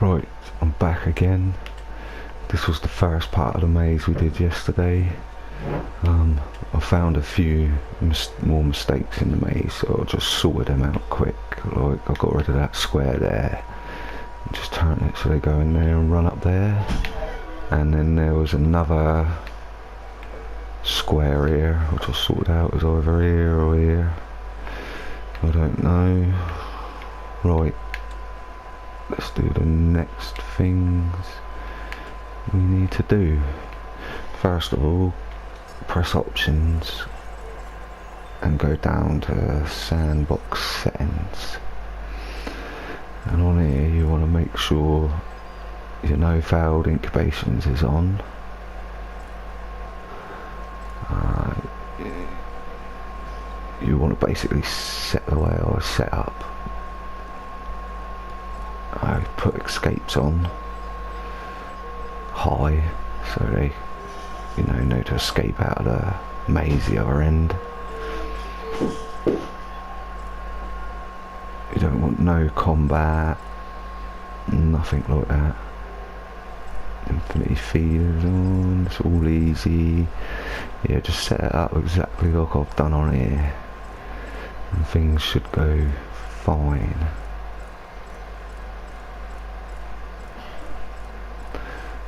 Right, I'm back again. This was the first part of the maze we did yesterday. I found a few more mistakes in the maze, so I just sorted them out quick. Like, I got rid of that square there, just turn it so they go in there and run up there. And then there was another square here, which I sorted out as either here or here. I don't know. Right, let's do the next things we need to do. First of all, press options and go down to sandbox settings, and on here you want to make sure your no failed incubations is on. You want to basically set the way I was set up. I put escapes on high so they know to escape out of the maze the other end. You don't want no combat, nothing like that. Infinity feeders on, it's all easy. Yeah, just set it up exactly like I've done on here and things should go fine.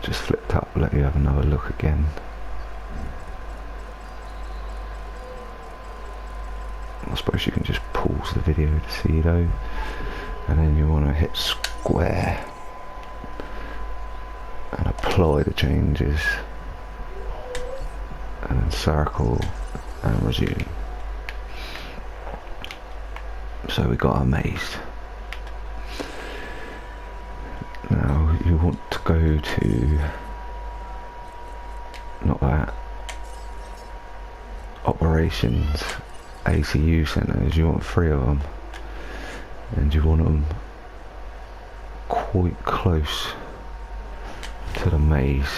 Just flipped up, let you have another look again. I suppose you can just pause the video to see though, and then you want to hit square and apply the changes, and then circle and resume. So we got our maze. Now you want to go to, not that, operations, ACU centres. You want 3 of them, and you want them quite close to the maze,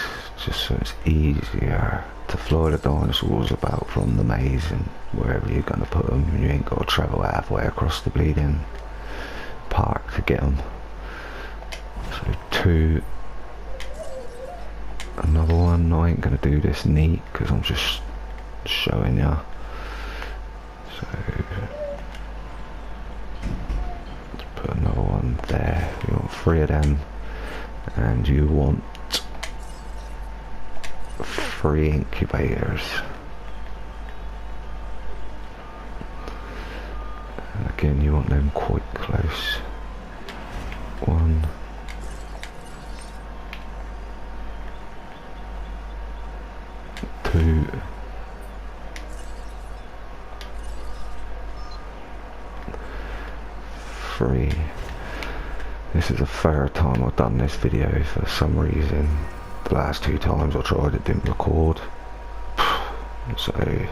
just so it's easier to fly the dinosaurs about from the maze and wherever you're going to put them. You ain't got to travel halfway across the bleeding park to get them. So 2, another one. I ain't going to do this neat because I'm just showing you. So let's put another one there. You want 3 of them, and you want 3 incubators. And again, you want them quite close. 1, 2, 3. This is the 3rd time I've done this video. For some reason the last 2 times I tried it didn't record, so I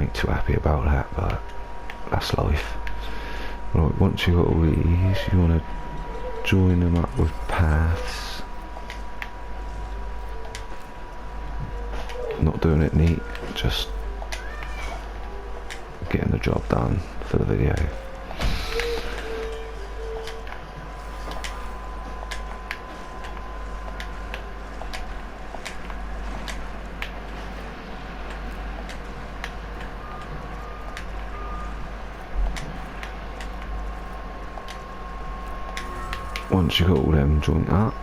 ain't too happy about that, but that's life. Right, once you've got all these, you want to join them up with paths. Not doing it neat, just getting the job done for the video. Once you got all them joined up,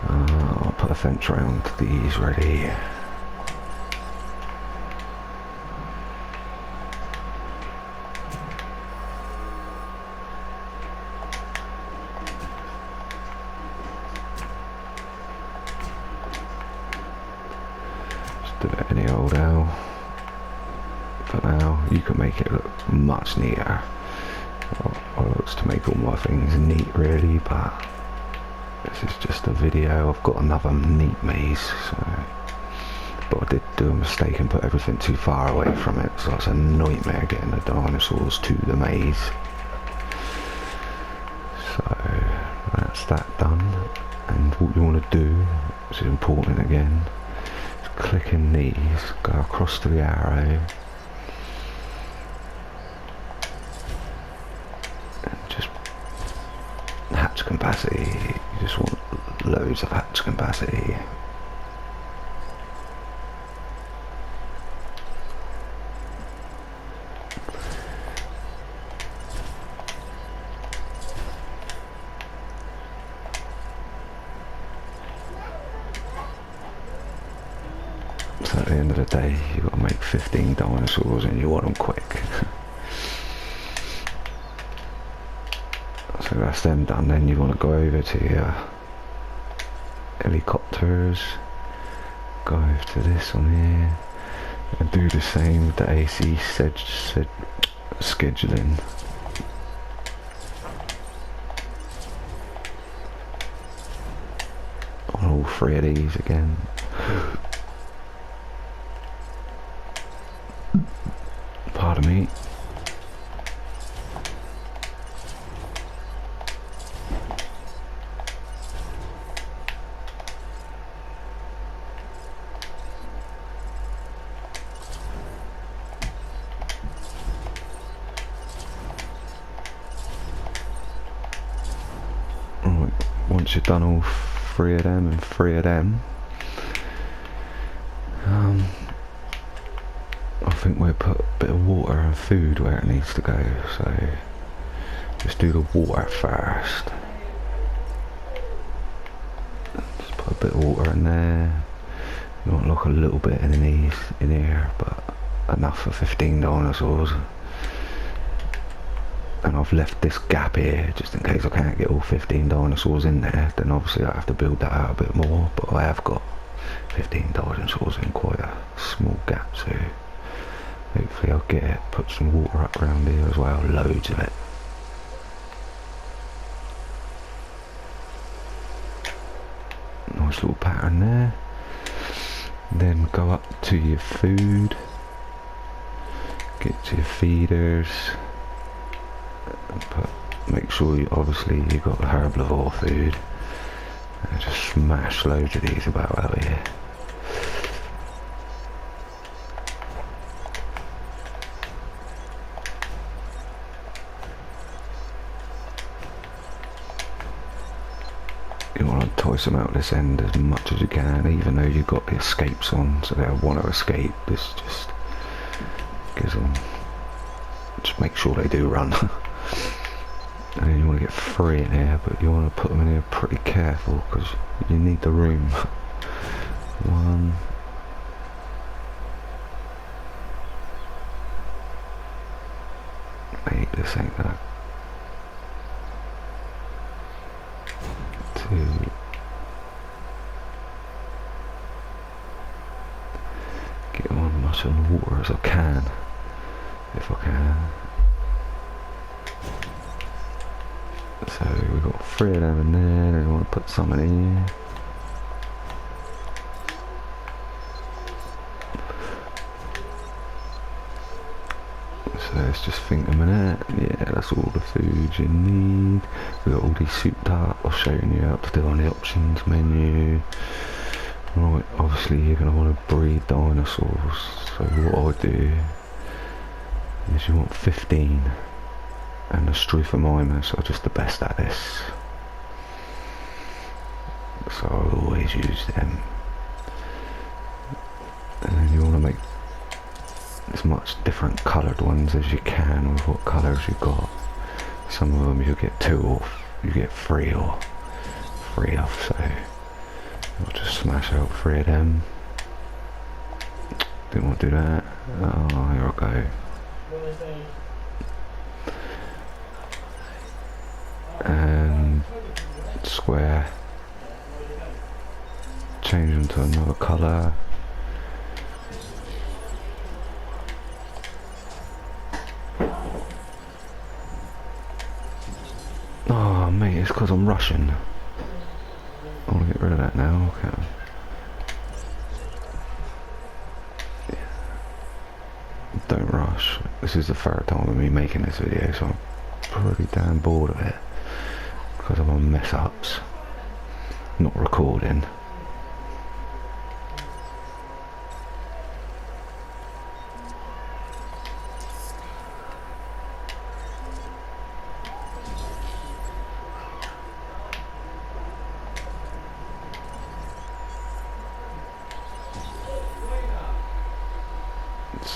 I'll put a fence around these ready. Just do it any old how. For now, you can make it look much neater. I looks to make all my things neat really, but this is just a video. I've got another neat maze, so, but I did do a mistake and put everything too far away from it, so it's a nightmare getting the dinosaurs to the maze. So that's that done, and what you want to do, which is important again, is click in these, go across to the arrow, capacity. You just want loads of hatch capacity. So at the end of the day, you've got to make 15 dinosaurs and you want them quick. So that's them done. Then you want to go over to your helicopters, go over to this on here, and do the same with the AC scheduling. On all three of these again. Pardon me. Right, once you've done all three of them and three of them, I think we'll put a bit of water and food where it needs to go, so just do the water first. Just put a bit of water in there. You want like a little bit in these in here, but enough for 15 dinosaurs. And I've left this gap here just in case I can't get all 15 dinosaurs in there, then obviously I have to build that out a bit more, but I have got 15 dinosaurs in quite a small gap, so hopefully I'll get it, put some water up around here as well, loads of it. Nice little pattern there. Then go up to your food, get to your feeders, and make sure you obviously you've got herbivore food, and just smash loads of these about out here. You want to entice them out this end as much as you can, even though you've got the escapes on, so they'll want to escape. This just gives them, just make sure they do run. And then you want to get 3 in here, but you want to put them in here pretty careful because you need the room. 1, mate, this ain't that. 2. Get on as much on the water as I can, if I can. So we've got 3 of them in there, and we want to put some in here. So let's just think a minute. Yeah, that's all the food you need. We've got all these souped up. I'll show you how to do on the options menu. Right, obviously you're going to want to breed dinosaurs. So what I'll do is you want 15. And the Struthomimers are just the best at this, so I'll always use them. And then you want to make as much different coloured ones as you can with what colours you've got. Some of them you get 2 off, you get 3 or 3 off, so I'll just smash out 3 of them. Didn't want to do that. Oh, here I go. And square, change them to another colour. Oh mate, it's because I'm rushing. I want to get rid of that now. Okay. Don't rush. This is the 3rd time of me making this video, so I'm pretty damn bored of it. Because of my mess ups, not recording.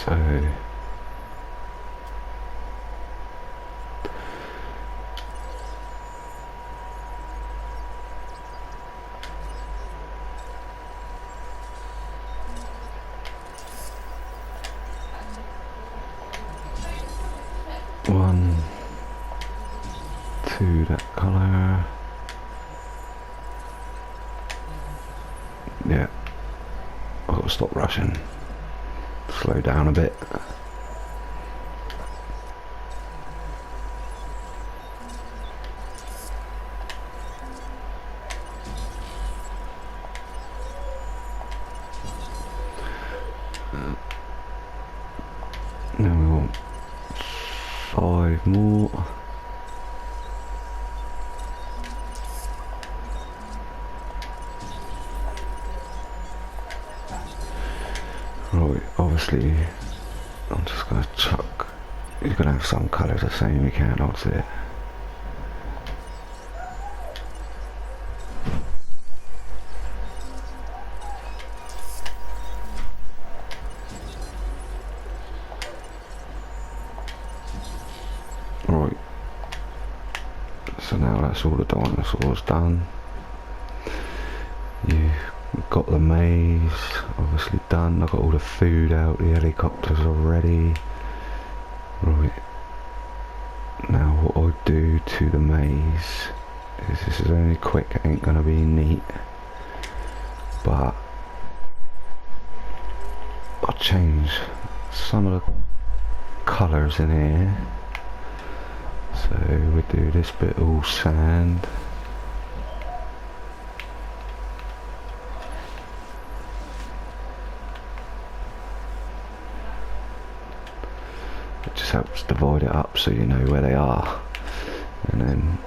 So one, two, that colour. Yeah, I've got to stop rushing. Slow down a bit. Now we want 5 more. Right, obviously I'm just going to chuck, you're going to have some colour the same, you can't alter it. Right, so now that's all the dinosaurs done. You've got the maze obviously done. I've got all the food out, the helicopters are ready. Right, now what I do to the maze is, this is only quick, it ain't gonna be neat, but I'll change some of the colours in here. So we do this bit all sand. It just helps divide it up so you know where they are. And then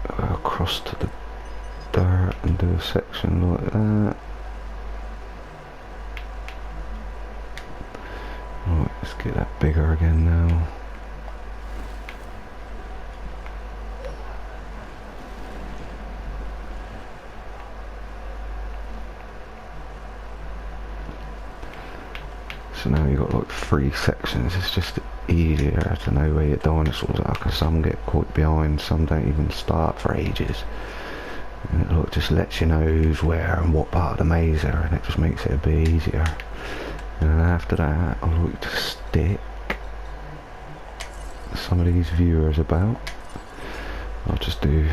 go across to the dirt and do a section like that. Right, let's get that bigger again now. So now you've got like 3 sections. It's just easier to know where your dinosaurs are, because some get quite behind, some don't even start for ages. And it like, just lets you know who's where and what part of the maze they're in. It just makes it a bit easier. And then after that, I like to stick some of these viewers about. I'll just do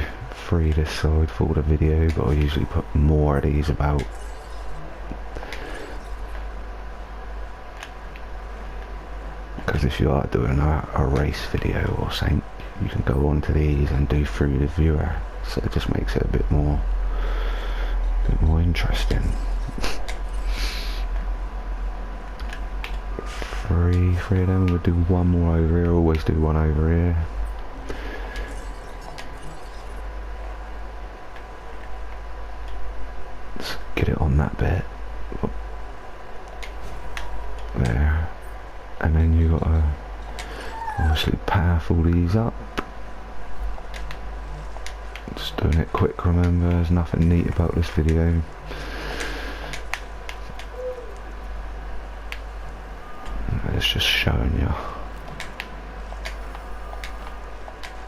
3 this side for the video, but I usually put more of these about. Because if you are doing a race video or something, you can go onto these and do through the viewer, so it just makes it a bit more interesting. 3 of them. We'll do 1 more over here. Always do 1 over here. Let's get it on that bit there, and then you got to obviously path all these up. Just doing it quick, remember, there's nothing neat about this video. It's just showing you,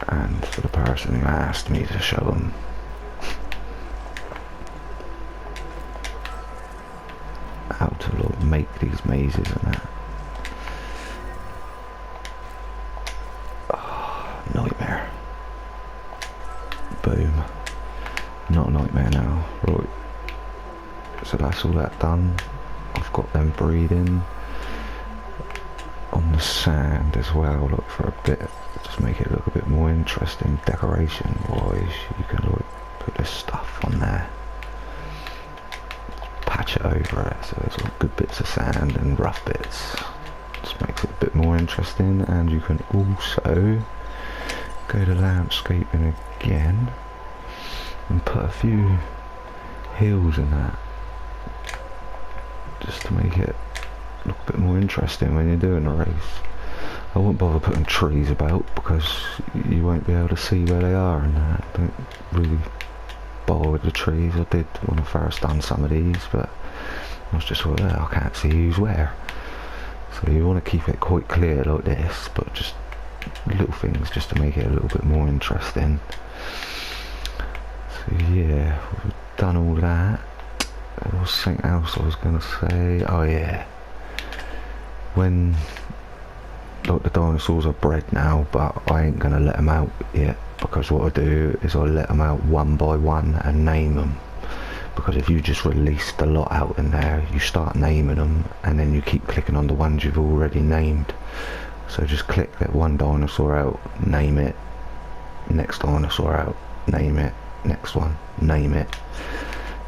and for the person who asked me to show them. How to like, make these mazes and that. Oh, nightmare. Boom. Not a nightmare now. Right. So that's all that done. I've got them breathing on the sand as well, look, for a bit, just make it look a bit more interesting decoration wise. You can like put this stuff on there, patch it over it so there's like good bits of sand and rough bits, just makes it a bit more interesting. And you can also go to landscaping again and put a few hills in that, just to make it look a bit more interesting when you're doing a race. I won't bother putting trees about because you won't be able to see where they are, and don't really bother with the trees. I did when I first done some of these, but I was just like, I can't see who's where. So you want to keep it quite clear like this, but just little things just to make it a little bit more interesting. So yeah, we've done all that. There was something else I was going to say. Oh yeah, when like the dinosaurs are bred now, but I ain't going to let them out yet, because what I do is I let them out one by one and name them. Because if you just release the lot out in there, you start naming them, and then you keep clicking on the ones you've already named. So just click that one dinosaur out, name it, next dinosaur out, name it, next one, name it.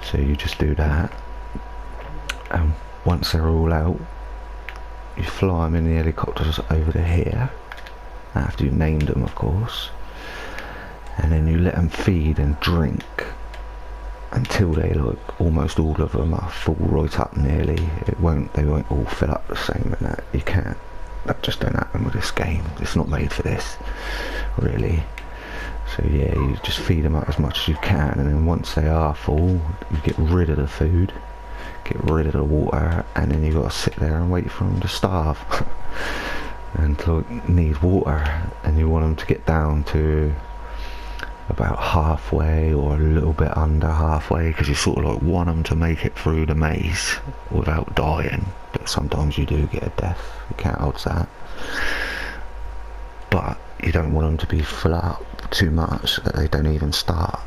So you just do that, and once they're all out, you fly them in the helicopters over to here, after you've named them of course, and then you let them feed and drink until they, like, almost all of them are full right up nearly. They won't all fill up the same, and that you can't, that just don't happen with this game. It's not made for this, really. So yeah, you just feed them up as much as you can, and then once they are full, you get rid of the food, get rid of the water, and then you got to sit there and wait for them to starve and like need water, and you want them to get down to about halfway or a little bit under halfway, because you sort of like want them to make it through the maze without dying, but sometimes you do get a death, you can't odds that, but you don't want them to be full up too much that they don't even start.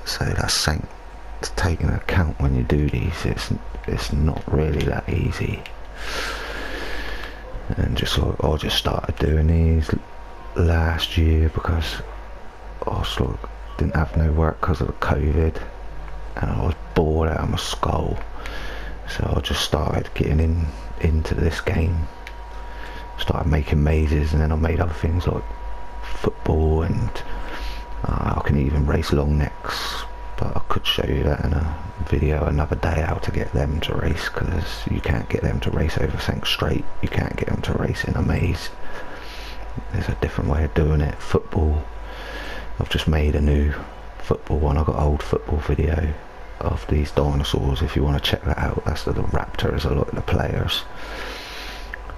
So that's something to take into account when you do these. It's not really that easy. And just like, I just started doing these last year because I was like, didn't have no work because of the COVID, and I was bored out of my skull. So I just started getting into this game, started making mazes, and then I made other things like football, and I can even race long necks, but I could show you that in a video another day, how to get them to race, because you can't get them to race over something straight, you can't get them to race in a maze. There's a different way of doing it. Football, I've just made a new football one. I got an old football video of these dinosaurs if you want to check that out. That's the raptors, a lot of the players.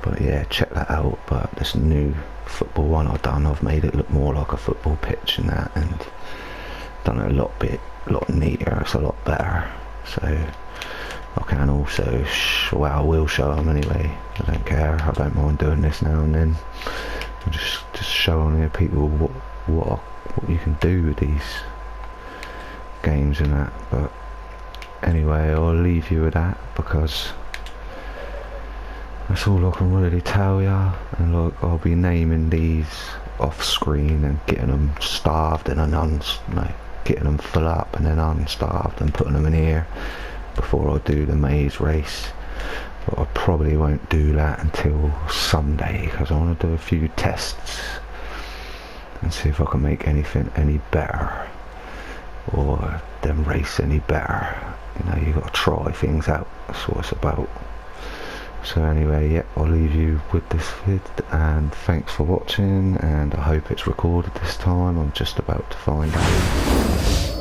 But yeah, check that out. But this new football one I've done, I've made it look more like a football pitch and that, and done it a lot neater. It's a lot better. So I can also, well, I will show them anyway. I don't care. I don't mind doing this now and then. I'm just showing the people what you can do with these games and that. But anyway, I'll leave you with that, because that's all I can really tell ya. And like, I'll be naming these off screen and getting them starved and then getting them full up and then unstarved and putting them in here before I do the maze race. But I probably won't do that until Sunday, because I want to do a few tests and see if I can make anything any better, or them race any better. You know, you got to try things out. That's what it's about. So anyway, yeah, I'll leave you with this vid, and thanks for watching, and I hope it's recorded this time. I'm just about to find out.